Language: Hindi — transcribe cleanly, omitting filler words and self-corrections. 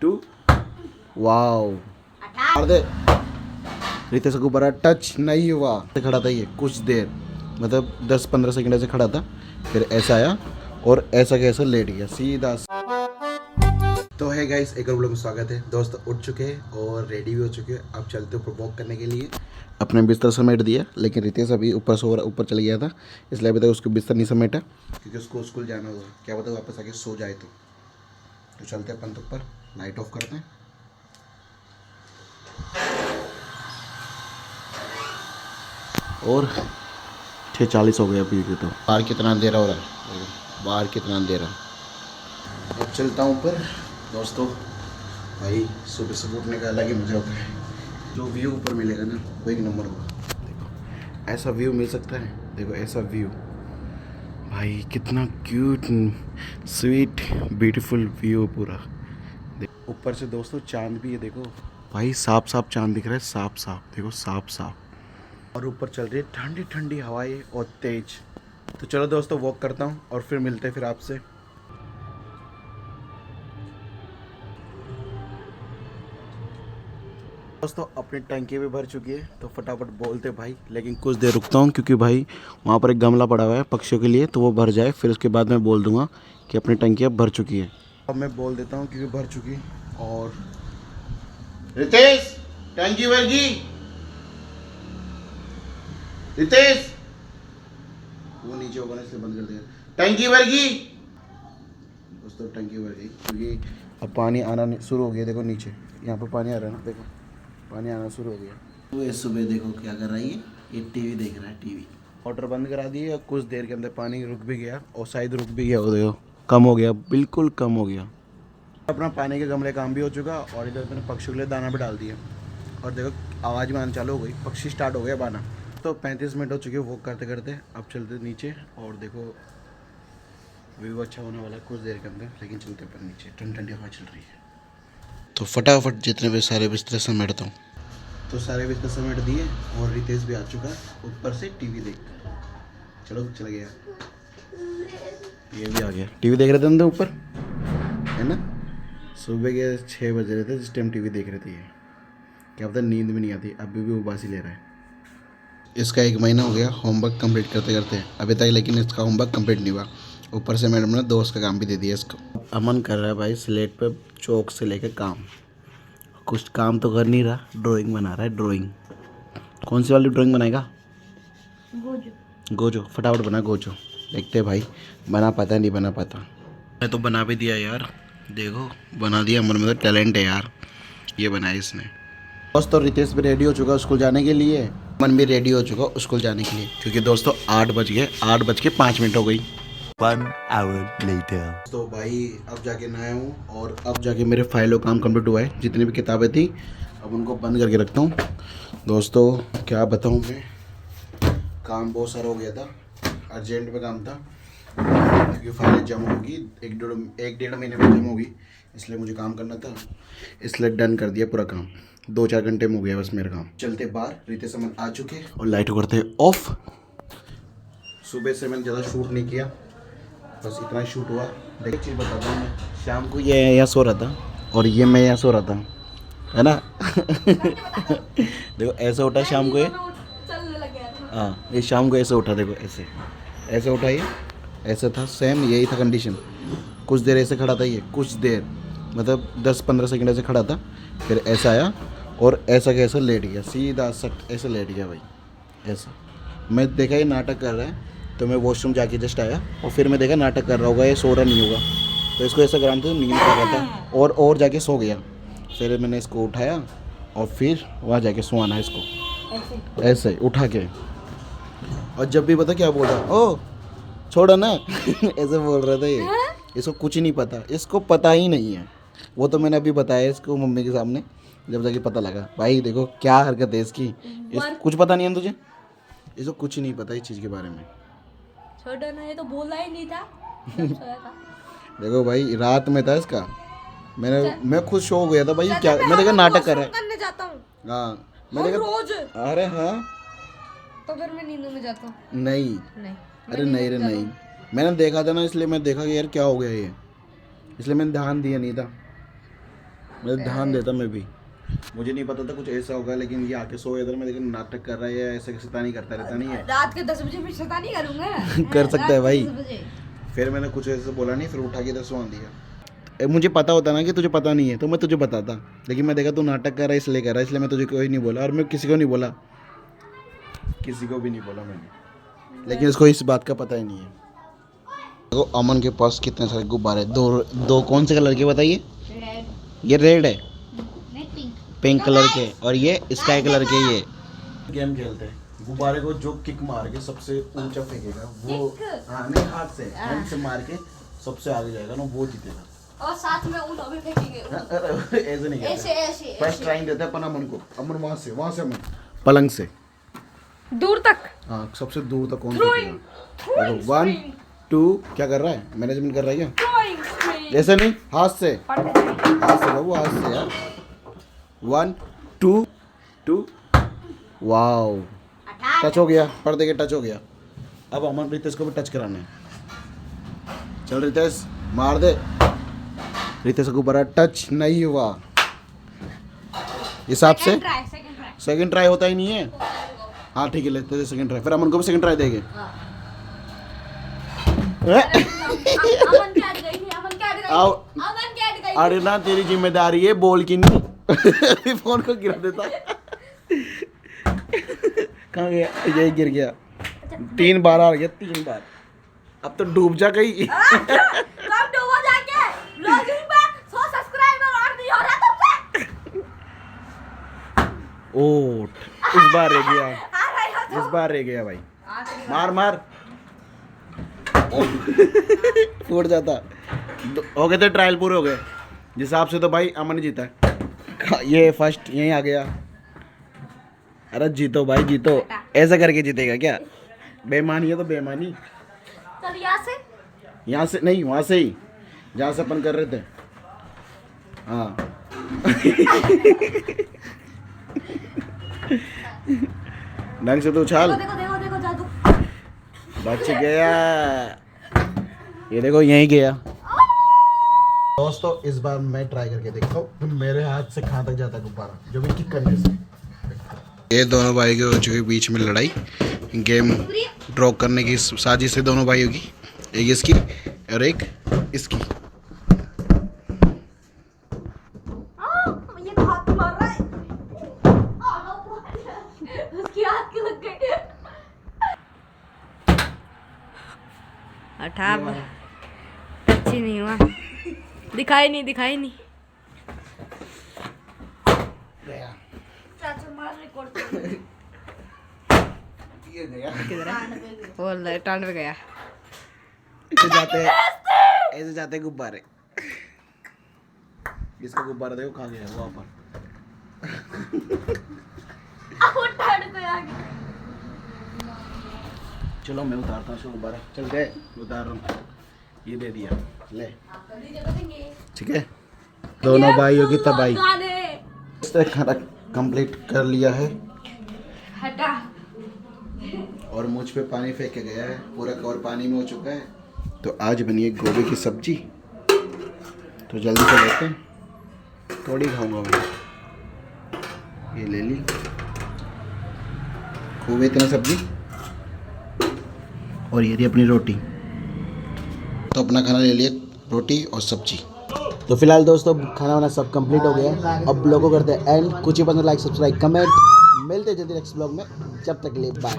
2 वाओ मार दे। रितेश को बड़ा टच नहीं हुआ, खड़ा था ये कुछ देर, मतलब 10-15 सेकंड ऐसे खड़ा था, फिर ऐसा आया और ऐसा कैसा लेट गया सीधा। तो है गाइस, एक और व्लॉग में स्वागत है। दोस्त उठ चुके हैं और रेडी भी हो चुके हैं। अब चलते ऊपर वॉक करने के लिए। अपने बिस्तर समेट दिया, लेकिन रितेश अभी ऊपर सो रहा, ऊपर चल गया था, इसलिए अभी तक उसको बिस्तर नहीं समेटा, क्योंकि उसको स्कूल जाना होगा। क्या पता वापस आके सो जाए तो चलते अपन तो ऊपर, लाइट ऑफ करते हैं। और 6:40 हो गया अभी तो। बाहर कितना अंधेरा हो रहा है, बाहर कितना अंधेरा। अब चलता हूँ ऊपर दोस्तों। भाई सुबह सुबह उठने का अलग ही मजा होता है। जो व्यू ऊपर मिलेगा ना वो एक नंबर होगा। देखो ऐसा व्यू मिल सकता है, देखो ऐसा व्यू, भाई कितना क्यूट स्वीट ब्यूटीफुल व्यू पूरा। ऊपर से दोस्तों चांद भी है, देखो भाई साफ साफ चांद दिख रहा है, साफ साफ देखो, साफ साफ। और ऊपर चल रही है ठंडी ठंडी हवाएं और तेज। तो चलो दोस्तों वॉक करता हूँ और फिर मिलते हैं फिर आपसे। दोस्तों अपनी टंकी भी भर चुकी है, तो फटाफट बोलते भाई, लेकिन कुछ देर रुकता हूँ क्योंकि भाई वहाँ पर एक गमला पड़ा हुआ है पक्षियों के लिए, तो वो भर जाए, फिर उसके बाद मैं बोल दूँगा कि अपनी टंकी अब भर चुकी है। अब मैं बोल देता हूँ क्योंकि भर चुकी। और रितेश टंकी भर गई, रितेश वो नीचे होगा ना इसलिए बंद कर देगा। टंकी भर गई दोस्तों, टंकी भर गई क्योंकि अब पानी आना शुरू हो गया। देखो नीचे यहाँ पर पानी आ रहा है ना, देखो पानी आना शुरू हो गया। वो सुबह देखो क्या कर रही है, ये टीवी देख रहा है, टीवी। मोटर बंद करा दी है और कुछ देर के अंदर पानी रुक भी गया, और शायद रुक भी गया, वो देखो कम हो गया, बिल्कुल कम हो गया। अपना पानी के गमले काम भी हो चुका, और इधर मैंने पक्षियों के लिए दाना भी डाल दिया। और देखो आवाज़ में आना चालू हो गई, पक्षी स्टार्ट हो गया बाना। तो 35 मिनट हो चुके वॉक करते करते। अब चलते नीचे, और देखो व्यू अच्छा होने वाला है कुछ देर के अंदर, लेकिन चलते पर नीचे, ठंडी ठंडी हवा चल रही है। तो फटाफट जितने भी सारे बिस्तर समेटता हूँ। तो सारे बिस्तर समेट दिए और रितेश भी आ चुका ऊपर से टीवी देखकर। चलो चल गया, ये भी आ गया। टीवी देख रहे थे अंदर ऊपर, है ना। सुबह के 6 बज रहे थे जिस टाइम टीवी देख रहे थे। ये क्या पता नींद भी नहीं आती, अभी भी उबासी ले रहा है। इसका 1 महीना हो गया होमवर्क कंप्लीट करते करते अभी तक, लेकिन इसका होमवर्क कंप्लीट नहीं हुआ। ऊपर से मैडम ने दोस्त का काम भी दे दिया इसको। अमन कर रहा है भाई स्लेट पे चौक से लेके काम, कुछ काम तो कर नहीं रहा, ड्राइंग बना रहा है। ड्राइंग कौन सी वाली ड्राइंग बनाएगा? गोजो। गोजो फटाफट बना गोजो, देखते हैं भाई बना पाता नहीं बना पाता। मैं तो बना भी दिया यार, देखो बना दिया। अमन में तो टैलेंट है यार, ये बनाया इसने। दोस्तों रितेश भी रेडी हो चुका स्कूल जाने के लिए, अमन भी रेडी हो चुका स्कूल जाने के लिए, क्योंकि दोस्तों 8 बज गए, 8:05 हो गई। 1 hour later. तो भाई अब जाके नहाया हूँ, और अब जाके मेरे फाइलों काम कंप्लीट हुआ है। जितनी भी किताबें थी अब उनको बंद करके रखता हूँ। दोस्तों क्या बताऊँ मैं, काम बहुत सारा हो गया था, अर्जेंट में काम था, क्योंकि फाइलें जमा होगी 1-1.5 महीने में जमा होगी, इसलिए मुझे काम करना था, इसलिए डन कर दिया पूरा काम। 2-4 घंटे में हो गया बस मेरा काम। चलते बाहर, रितेश अमन आ चुके और लाइट करते ऑफ। सुबह से मैंने ज़्यादा शूट नहीं किया, बस इतना ही शूट हुआ। देख एक चीज़ बताता हूँ मैं, शाम को ये यहाँ सो रहा था और ये मैं यहाँ सो रहा था, है ना। देखो ऐसे उठा शाम को ये, हाँ ये शाम को ऐसे उठा, देखो ऐसे ऐसे उठा, ये ऐसे था, सेम यही था कंडीशन। कुछ देर ऐसे खड़ा था, ये कुछ देर मतलब 10-15 सेकंड ऐसे खड़ा था, फिर ऐसा आया और ऐसा कैसा लेट गया, सीधा सट ऐसे लेट गया भाई ऐसा। मैं देखा ये नाटक कर रहा है, तो मैं वॉशरूम जाके जस्ट आया और फिर मैं देखा नाटक कर रहा होगा, ये सो रहा नहीं होगा, तो इसको ऐसा कराना था, नींद कर रहा था और जाके सो गया। फिर मैंने इसको उठाया और फिर वहाँ जाके सोना इसको ऐसे उठा के। और जब भी पता क्या बोल रहा, ओ छोड़ो ना। ऐसे बोल रहा था ये, इसको कुछ नहीं पता, इसको पता ही नहीं है। वो तो मैंने अभी बताया इसको मम्मी के सामने, जब जाके पता लगा। भाई देखो क्या हरकत है इसकी, कुछ पता नहीं है तुझे, इसको कुछ नहीं पता इस चीज़ के बारे में। छोड़ो ना, ये तो बोला ही नहीं था। देखो भाई रात में था इसका, मैं खुद शो हो गया था भाई, क्या मैं देखा नाटक कर रहा है। करने जाता हूँ हाँ मैं देखा रोज, अरे हाँ तो फिर मैं नींद में जाता हूँ। नहीं, नहीं अरे नहीं रे नहीं, मैंने देखा था ना, इसलिए मैं देखा कि यार क्या हो गया ये, इसलिए मैंने ध्यान दिया नहीं था। मैं ध्यान देता मैं भी, मुझे नहीं पता था कुछ ऐसा होगा, लेकिन ये आके सोए इधर में, लेकिन नाटक कर रहा है या ऐसे शैतानी करता रहता नहीं है। रात के 10 बजे भी शैतानी करूंगा। कर सकता है रात के भाई। 10 बजे। फिर मैंने कुछ ऐसे बोला नहीं, फिर उठा के इधर सुला दिया। मुझे पता होता ना कि तुझे पता नहीं है तो मैं तुझे बताता, लेकिन मैं देखा तू नाटक कर रहा है इसलिए कर रहा है, इसलिए मैं तुझे कोई नहीं बोला, और मैं किसी को नहीं बोला, किसी को भी नहीं बोला मैंने, लेकिन इसको इस बात का पता ही नहीं है। देखो अमन के पास कितने सारे गुब्बारे, दो कौन से कलर के बताइए? रेड ये रेड है, नहीं पिंक। पिंक कलर के, और ये स्काई कलर के। ये गेम खेलते हैं, गुब्बारे को जो किक मार के सबसे ऊंचा फेंकेगा वो, हाँ नहीं हाथ से, हैंड से मार के सबसे आगे जाएगा ना वो जीतेगा। और साथ में ऊँट भी फेंकेंगे। ऐसे नहीं ऐसे करते, ऐसे फर्स्ट ट्राइंग देते हैं अपन अमन को, अमन वहाँ से अमन पलंग से, दूर तक। हाँ सबसे दूर तक कौन फेंकेगा। 1 2 क्या कर रहा है, मैनेजमेंट कर रहा है क्या? ऐसे नहीं, हाथ से, हाथ से बाबू, हाथ से यार। 1 2 2 वाओ, टच हो गया, पर्दे के टच हो गया। अब अमन रितेश को भी टच कराना है। चल रितेश मार दे। रितेश को बड़ा टच नहीं हुआ, हिसाब से सेकंड ट्राई होता ही नहीं है। हाँ ठीक है, लेते सेकंड ट्राई, फिर अमन को भी सेकंड ट्राई देंगे। अरे ना तेरी जिम्मेदारी है बोल की नहीं। फोन को गिरा देता। कहाँ गया? यही गिर गया। 3 बार आ गया, 3 बार। अब तो डूब जा गई। कब डूबो जाके? ब्लॉगिंग पे 100 सब्सक्राइबर और नहीं हो रहा तुमसे। ओ इस बार रह गया, इस बार रह गया भाई। मार मार। फूट जाता। हो गए थे ट्रायल पूरे हो गए जिस हिसाब से, तो भाई अमन ही जीता है। ये फर्स्ट यहीं आ गया। अरे जीतो भाई जीतो, ऐसा करके जीतेगा क्या? बेईमानी है तो बेईमानी। चल यहाँ से नहीं, वहाँ से ही जहाँ से अपन कर रहे थे। हाँ ढंग से तो उछाल। देखो देखो देखो जादू। बच गया, ये देखो यहीं गया। दोस्तों इस बार मैं ट्राई करके देखता हूँ मेरे हाथ से कहाँ तक जाता है गुब्बारा, जो भी किक करने से। ये दोनों भाई के हो चुके बीच में लड़ाई, गेम ड्रॉ करने की साजिश है दोनों भाइयों की, एक इसकी और एक इसकी। ये तो हाथ मार रहा है। उसकी हाथ की लग गई। हटा, अच्छी नहीं हुआ, दिखाई नहीं गया। चाचा मार रिकॉर्ड ये गया। बोल रहा है टांड पे गया। ऐसे जाते गुब्बारे। इसका गुब्बारा देखो कहाँ गया, वहाँ पर। टांड पे आ गया। चलो मैं उतारता हूँ इसका गुब्बारा। चल गए, उतार रहा हूँ। ये दे दिया, ले ठीक है। दोनों भाइयों की तबाही। इस तरह खाना कंप्लीट कर लिया है। हटा। और मुझ पे पानी फेंक के गया है, पूरा कवर पानी में हो चुका है। तो आज बनी है गोभी की सब्जी, तो जल्दी से लेते हैं, थोड़ी खाऊंगा मैं। ये ले ली खूब इतना सब्जी, और ये रही अपनी रोटी। तो अपना खाना ले लिया, रोटी और सब्जी। तो फिलहाल दोस्तों खाना वाना सब कंप्लीट हो गया। अब ब्लॉग को करते हैं एंड। कुछ ही पसंद, लाइक सब्सक्राइब कमेंट। मिलते हैं जल्दी नेक्स्ट ब्लॉग में, जब तक के लिए बाय।